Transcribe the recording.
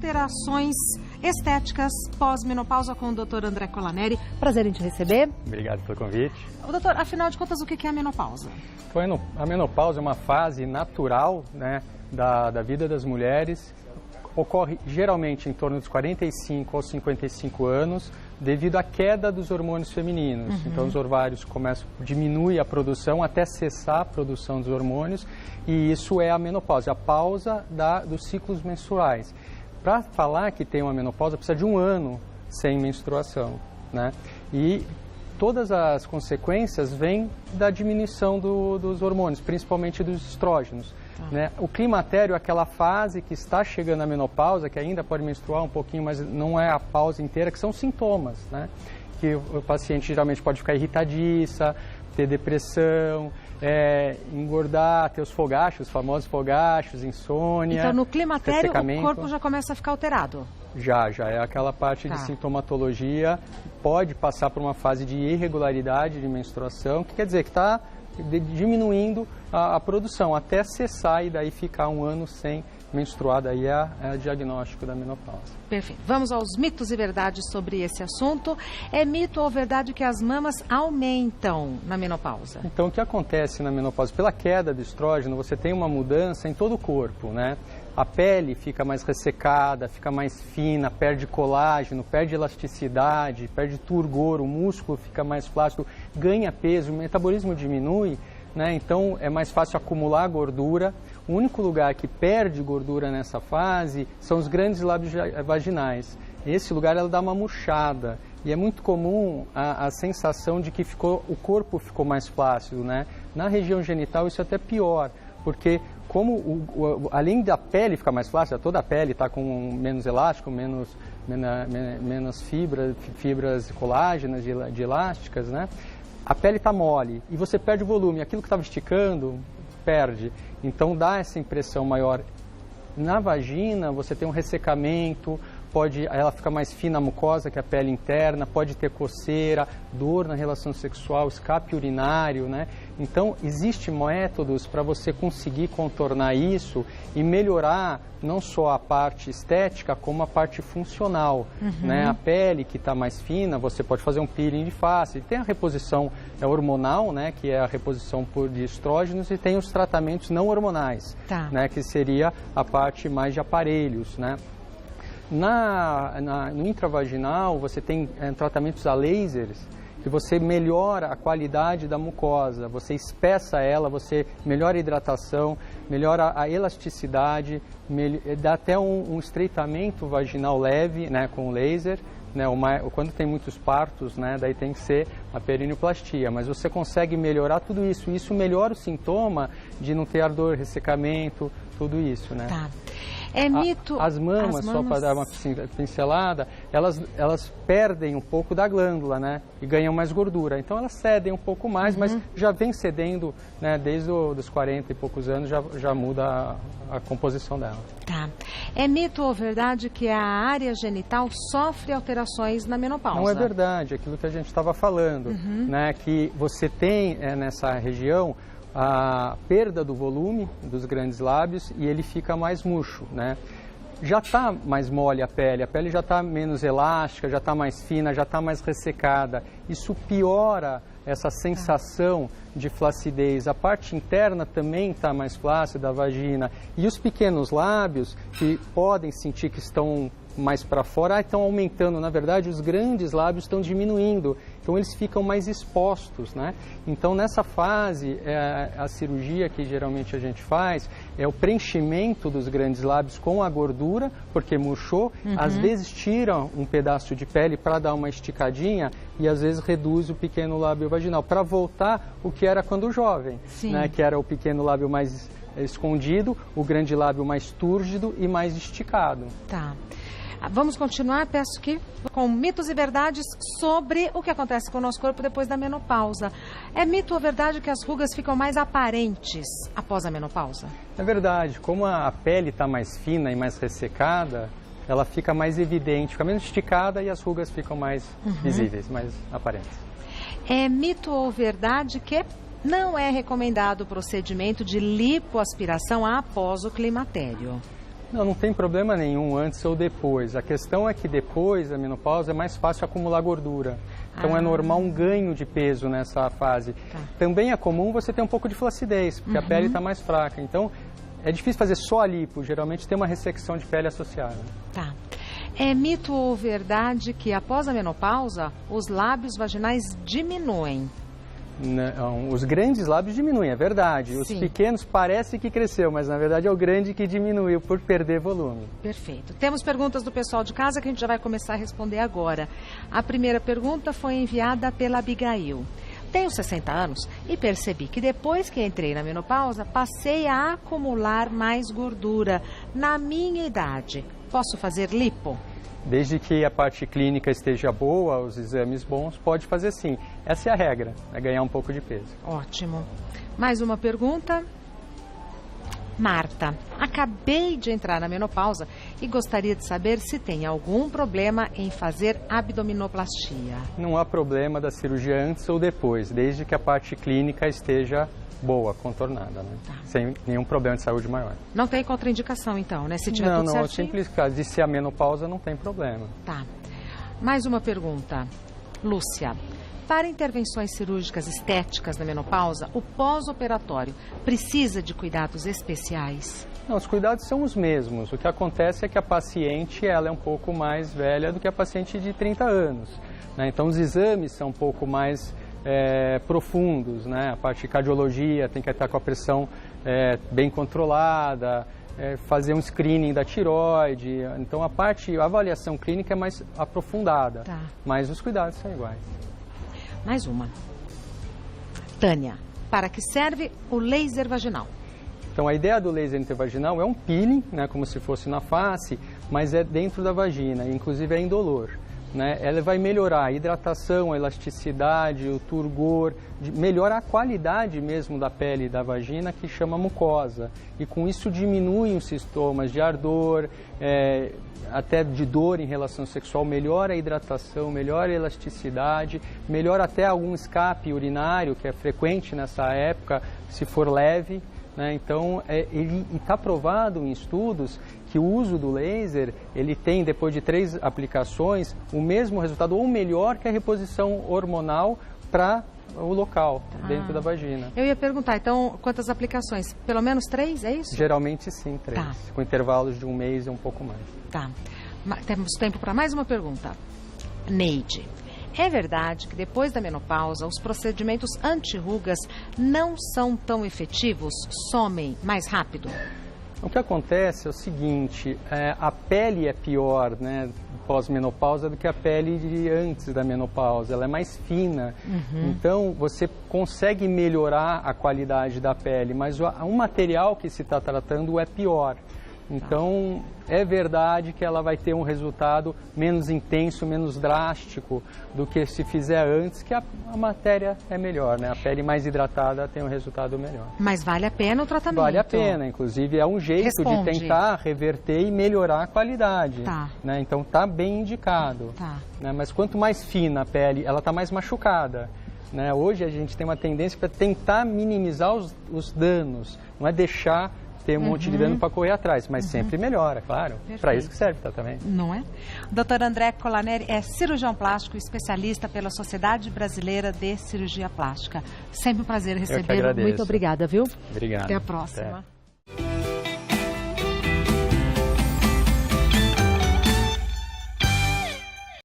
alterações estéticas pós-menopausa com o Dr. André Colaneri. Prazer em te receber. Obrigado pelo convite. Doutor, afinal de contas, o que é a menopausa? A menopausa é uma fase natural, né, da vida das mulheres. Ocorre geralmente em torno dos 45 aos 55 anos, devido à queda dos hormônios femininos. Então, os ovários diminui a produção até cessar a produção dos hormônios, e isso é a menopausa, a pausa dos ciclos menstruais. Para falar que tem uma menopausa, precisa de um ano sem menstruação, né? E todas as consequências vêm da diminuição dos hormônios, principalmente dos estrógenos. Né? O climatério é aquela fase que está chegando à menopausa, que ainda pode menstruar um pouquinho, mas não é a pausa inteira, que são sintomas, né? Que o paciente geralmente pode ficar irritadiça, ter depressão, engordar, ter os fogachos, os famosos fogachos, insônia. Então, no climatério, o corpo já começa a ficar alterado? Já é aquela parte de sintomatologia, pode passar por uma fase de irregularidade de menstruação, que quer dizer que está diminuindo a produção até cessar e daí ficar um ano sem menstruar, daí é o diagnóstico da menopausa. Perfeito. Vamos aos mitos e verdades sobre esse assunto. É mito ou verdade que as mamas aumentam na menopausa? Então, o que acontece na menopausa? Pela queda do estrógeno, você tem uma mudança em todo o corpo, né? A pele fica mais ressecada, fica mais fina, perde colágeno, perde elasticidade, perde turgor, o músculo fica mais flácido, ganha peso, o metabolismo diminui, né? Então é mais fácil acumular gordura. O único lugar que perde gordura nessa fase são os grandes lábios vaginais. Esse lugar ela dá uma murchada e é muito comum a sensação de que o corpo ficou mais flácido, né? Na região genital isso é até pior, porque além da pele ficar mais flácida, toda a pele está com menos elástico, menos fibras colágenas de elásticas, né? A pele está mole e você perde o volume, aquilo que estava esticando, perde. Então dá essa impressão maior. Na vagina você tem um ressecamento, ela fica mais fina a mucosa que a pele interna, pode ter coceira, dor na relação sexual, escape urinário, né? Então, existem métodos para você conseguir contornar isso e melhorar não só a parte estética, como a parte funcional, né? A pele que está mais fina, você pode fazer um peeling de face. Tem a reposição hormonal, né? Que é a reposição de estrógenos, e tem os tratamentos não hormonais, né? Que seria a parte mais de aparelhos, né? No intravaginal, você tem tratamentos a lasers, que você melhora a qualidade da mucosa, você espessa ela, você melhora a hidratação, melhora a elasticidade, dá até um estreitamento vaginal leve, né, com laser, né, quando tem muitos partos, né, daí tem que ser a perineoplastia, mas você consegue melhorar tudo isso, e isso melhora o sintoma de não ter ardor, ressecamento, tudo isso, né? Tá. É mito... As mamas, só para dar uma pincelada, elas perdem um pouco da glândula, né? E ganham mais gordura. Então elas cedem um pouco mais, mas já vem cedendo, né? Desde os 40 e poucos anos já muda a composição dela. Tá. É mito ou verdade que a área genital sofre alterações na menopausa? Não é verdade, aquilo que a gente estava falando, né? Que você tem nessa região a perda do volume dos grandes lábios e ele fica mais murcho, né? Já está mais mole a pele já está menos elástica, já está mais fina, já está mais ressecada. Isso piora essa sensação de flacidez. A parte interna também está mais flácida, a vagina. E os pequenos lábios, que podem sentir que estão mais para fora, estão aumentando. Na verdade, os grandes lábios estão diminuindo. Então, eles ficam mais expostos, né? Então, nessa fase, a cirurgia que geralmente a gente faz é o preenchimento dos grandes lábios com a gordura, porque murchou. Às vezes, tira um pedaço de pele para dar uma esticadinha e, às vezes, reduz o pequeno lábio vaginal para voltar o que era quando jovem, né? Que era o pequeno lábio mais escondido, o grande lábio mais túrgido e mais esticado. Tá. Vamos continuar, peço que com mitos e verdades sobre o que acontece com o nosso corpo depois da menopausa. É mito ou verdade que as rugas ficam mais aparentes após a menopausa? É verdade, como a pele está mais fina e mais ressecada, ela fica mais evidente, fica menos esticada e as rugas ficam mais visíveis, mais aparentes. É mito ou verdade que não é recomendado o procedimento de lipoaspiração após o climatério? Não tem problema nenhum antes ou depois. A questão é que depois da menopausa é mais fácil acumular gordura. Então é normal um ganho de peso nessa fase. Tá. Também é comum você ter um pouco de flacidez, porque a pele está mais fraca. Então é difícil fazer só a lipo, geralmente tem uma ressecção de pele associada. Tá. É mito ou verdade que após a menopausa os lábios vaginais diminuem? Não, os grandes lábios diminuem, é verdade. Os pequenos parece que cresceu, mas na verdade é o grande que diminuiu por perder volume. Perfeito. Temos perguntas do pessoal de casa que a gente já vai começar a responder agora. A primeira pergunta foi enviada pela Abigail. Tenho 60 anos e percebi que depois que entrei na menopausa, passei a acumular mais gordura na minha idade. Posso fazer lipo? Desde que a parte clínica esteja boa, os exames bons, pode fazer sim. Essa é a regra, é ganhar um pouco de peso. Ótimo. Mais uma pergunta. Marta, acabei de entrar na menopausa e gostaria de saber se tem algum problema em fazer abdominoplastia. Não há problema da cirurgia antes ou depois, desde que a parte clínica esteja boa, contornada, né? Tá. Sem nenhum problema de saúde maior. Não tem contraindicação então, né? Se tiver tudo Não, certinho? é simples caso de ser a menopausa não tem problema. Tá. Mais uma pergunta. Lúcia, para intervenções cirúrgicas estéticas na menopausa, o pós-operatório precisa de cuidados especiais? Não, os cuidados são os mesmos. O que acontece é que a paciente ela é um pouco mais velha do que a paciente de 30 anos. Né? Então os exames são um pouco mais profundos, né? A parte de cardiologia tem que estar com a pressão bem controlada, fazer um screening da tireoide. Então a avaliação clínica é mais aprofundada, Tá. Mas os cuidados são iguais. Mais uma. Tânia, para que serve o laser vaginal? Então a ideia do laser intravaginal é um peeling, né, como se fosse na face, mas é dentro da vagina, inclusive é indolor. Né? Ela vai melhorar a hidratação, a elasticidade, o turgor, melhora a qualidade mesmo da pele da vagina, que chama mucosa. E com isso diminuem os sintomas de ardor, até de dor em relação sexual, melhora a hidratação, melhora a elasticidade, melhora até algum escape urinário, que é frequente nessa época, se for leve. Né? Então, ele está provado em estudos que o uso do laser, ele tem, depois de 3 aplicações, o mesmo resultado ou melhor que a reposição hormonal para o local, dentro da vagina. Eu ia perguntar, então, quantas aplicações? Pelo menos 3, é isso? Geralmente sim, 3, Tá. com intervalos de 1 mês e um pouco mais. Tá. Temos tempo para mais uma pergunta. Neide, é verdade que depois da menopausa os procedimentos anti-rugas não são tão efetivos, somem mais rápido? O que acontece é o seguinte, a pele é pior, né, pós-menopausa do que a pele de antes da menopausa, ela é mais fina, então você consegue melhorar a qualidade da pele, mas o material que se está tratando é pior. Então, é verdade que ela vai ter um resultado menos intenso, menos drástico do que se fizer antes, que a matéria é melhor, né? A pele mais hidratada tem um resultado melhor. Mas vale a pena o tratamento? Vale a pena, inclusive é um jeito de tentar reverter e melhorar a qualidade. Tá. Né? Então, está bem indicado. Tá. Né? Mas quanto mais fina a pele, ela está mais machucada. Né? Hoje a gente tem uma tendência para tentar minimizar os danos, não é deixar ter um monte de dano para correr atrás, mas sempre melhora, claro. Para isso que serve o tratamento. Não é? O Dr. André Colaneri é cirurgião plástico, especialista pela Sociedade Brasileira de Cirurgia Plástica. Sempre um prazer recebê-lo. Muito obrigada, viu? Obrigado. Até a próxima. Até.